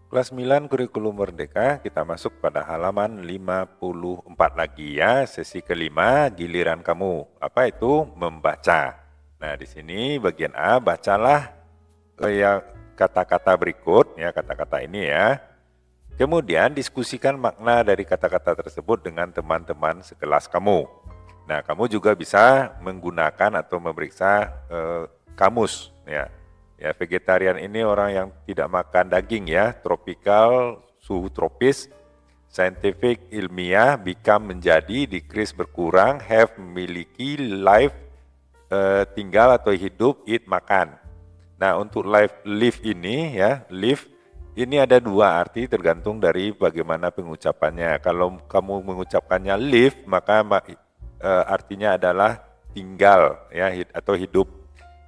Kelas 9 Kurikulum Merdeka, kita masuk pada halaman 54 lagi ya, sesi kelima, giliran kamu. Apa itu? Membaca. Nah, di sini bagian A, bacalah yang kata-kata berikut, ya kata-kata ini ya. Kemudian diskusikan makna dari kata-kata tersebut dengan teman-teman sekelas kamu. Nah, kamu juga bisa menggunakan atau memeriksa kamus, ya. Ya, vegetarian ini orang yang tidak makan daging ya, tropical, suhu tropis, scientific, ilmiah, become menjadi, decrease berkurang, have memiliki, life tinggal atau hidup, eat makan. Nah, untuk live ini ya, live ini ada dua arti tergantung dari bagaimana pengucapannya. Kalau kamu mengucapkannya live, maka artinya adalah tinggal ya atau hidup.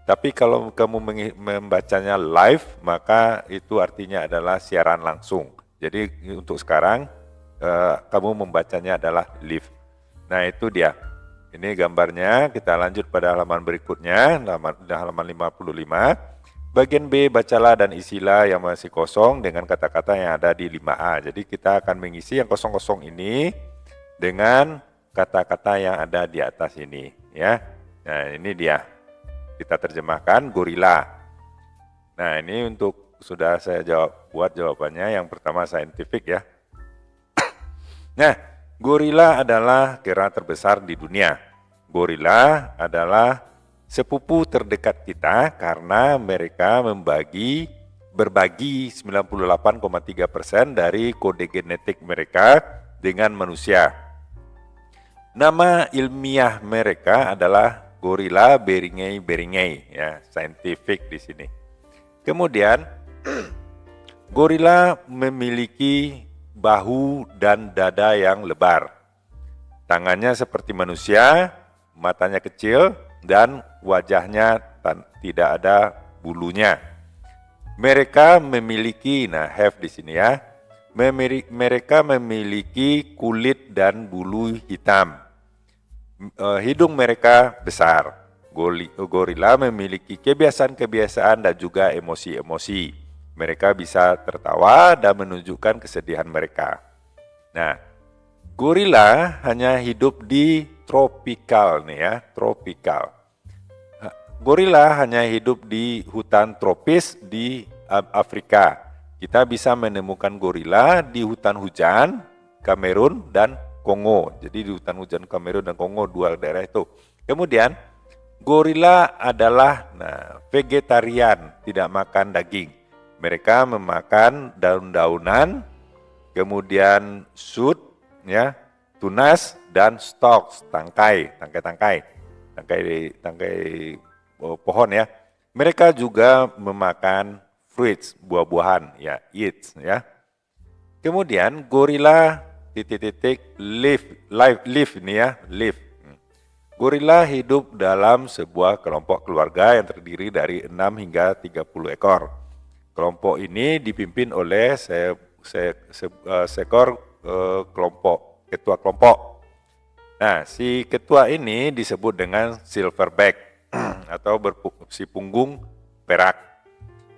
Tapi kalau kamu membacanya live, maka itu artinya adalah siaran langsung. Jadi untuk sekarang kamu membacanya adalah live. Nah, itu dia. Ini gambarnya. Kita lanjut pada halaman berikutnya, halaman 55. Bagian B, bacalah dan isilah yang masih kosong dengan kata-kata yang ada di 5A. Jadi kita akan mengisi yang kosong-kosong ini dengan kata-kata yang ada di atas ini, ya. Nah, ini dia. Kita terjemahkan gorila. Nah, ini untuk sudah saya buat jawabannya. Yang pertama scientific ya. Nah, gorila adalah kera terbesar di dunia. Gorila adalah sepupu terdekat kita karena mereka berbagi 98,3% dari kode genetik mereka dengan manusia. Nama ilmiah mereka adalah gorila beringai ya, scientific di sini. Kemudian gorila memiliki bahu dan dada yang lebar. Tangannya seperti manusia, matanya kecil dan wajahnya tidak ada bulunya. Mereka memiliki, nah have di sini ya. Mereka memiliki kulit dan bulu hitam. Hidung mereka besar. Gorila memiliki kebiasaan-kebiasaan dan juga emosi-emosi. Mereka bisa tertawa dan menunjukkan kesedihan mereka. Nah, gorila hanya hidup di tropikal nih ya, tropikal. Gorila hanya hidup di hutan tropis di Afrika. Kita bisa menemukan gorila di hutan hujan, Kamerun, dan Kongo. Jadi di hutan hujan Kamerun dan Kongo, dua daerah itu. Kemudian gorila adalah vegetarian, tidak makan daging. Mereka memakan daun-daunan, kemudian shoot, ya, tunas dan stalks, tangkai pohon ya. Mereka juga memakan fruits, buah-buahan, ya, eats, ya. Kemudian gorila live ini ya, live. Gorila hidup dalam sebuah kelompok keluarga yang terdiri dari 6 hingga 30 ekor. Kelompok ini dipimpin oleh seekor ketua kelompok. Nah, si ketua ini disebut dengan silverback atau si punggung perak.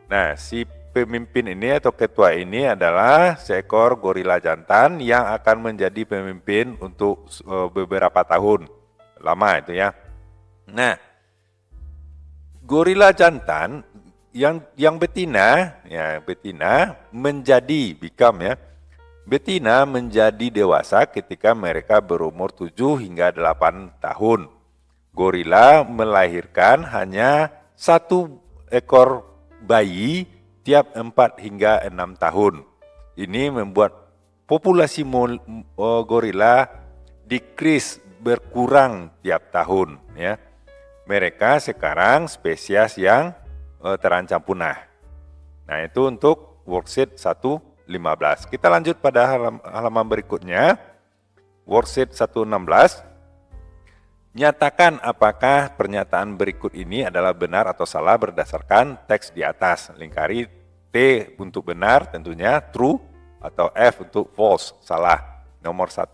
Nah, si pemimpin ini atau ketua ini adalah seekor gorila jantan yang akan menjadi pemimpin untuk beberapa tahun. Lama itu ya. Nah, gorila jantan yang betina menjadi betina menjadi dewasa ketika mereka berumur 7 hingga 8 tahun. Gorila melahirkan hanya 1 ekor bayi tiap 4 hingga 6 tahun. Ini membuat populasi gorila decrease, berkurang tiap tahun ya. Mereka sekarang spesies yang terancam punah. Nah, itu untuk worksheet 115. Kita lanjut pada halaman berikutnya. Worksheet 116. Nyatakan apakah pernyataan berikut ini adalah benar atau salah berdasarkan teks di atas. Lingkari T untuk benar tentunya true atau F untuk false, salah. Nomor 1,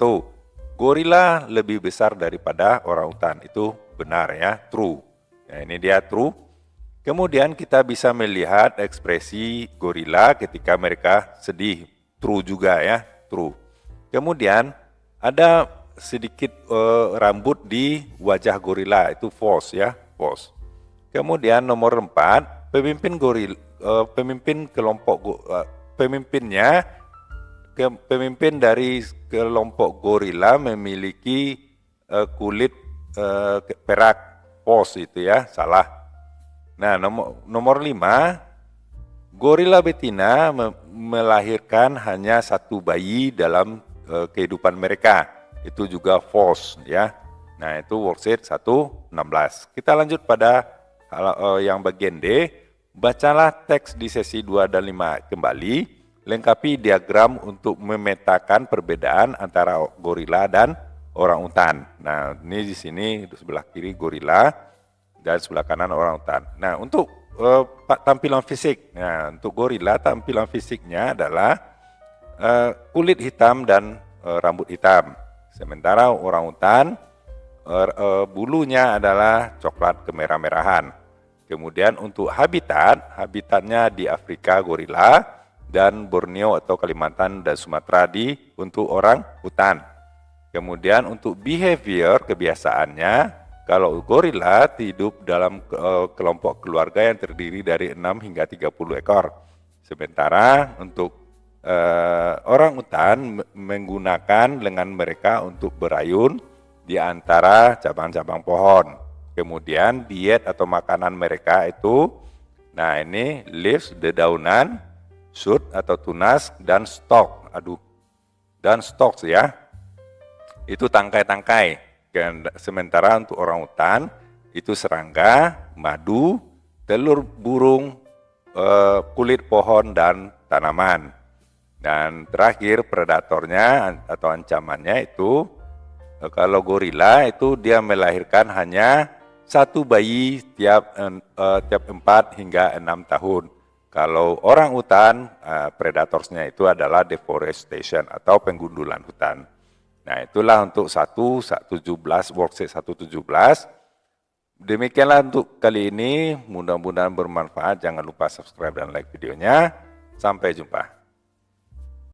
gorila lebih besar daripada orangutan. Itu benar ya, true. Nah, ini dia true. Kemudian kita bisa melihat ekspresi gorila ketika mereka sedih, true juga ya, true. Kemudian ada sedikit rambut di wajah gorila, itu false ya, false. Kemudian nomor 4, pemimpin kelompok pemimpin dari kelompok gorila memiliki kulit perak, false itu ya, salah. Nah, nomor 5, gorila betina melahirkan hanya satu bayi dalam kehidupan mereka. Itu juga false ya. Nah, itu worksheet 1.16. Kita lanjut pada yang bagian D. Bacalah teks di sesi 2 dan 5 kembali. Lengkapi diagram untuk memetakan perbedaan antara gorila dan orangutan. Nah, ini di sini di sebelah kiri gorila dan sebelah kanan orangutan. Nah, untuk tampilan fisik. Nah, untuk gorila tampilan fisiknya adalah kulit hitam dan rambut hitam. Sementara orangutan bulunya adalah coklat kemerah-merahan. Kemudian untuk habitatnya di Afrika gorila dan Borneo atau Kalimantan dan Sumatera untuk orang hutan. Kemudian untuk behavior kebiasaannya, kalau gorila hidup dalam kelompok keluarga yang terdiri dari 6 hingga 30 ekor. Sementara untuk orangutan menggunakan lengan mereka untuk berayun di antara cabang-cabang pohon. Kemudian diet atau makanan mereka itu, nah ini leaves, dedaunan, shoot atau tunas, dan stalk. Dan stalks ya. Itu tangkai-tangkai. Sementara untuk orangutan itu serangga, madu, telur burung, kulit pohon dan tanaman. Dan terakhir predatornya atau ancamannya itu, kalau gorila itu dia melahirkan hanya satu bayi tiap 4 hingga 6 tahun. Kalau orangutan predatornya itu adalah deforestation atau penggundulan hutan. Nah, itulah untuk 1.17 worksheet 1.17. Demikianlah untuk kali ini, mudah-mudahan bermanfaat. Jangan lupa subscribe dan like videonya. Sampai jumpa.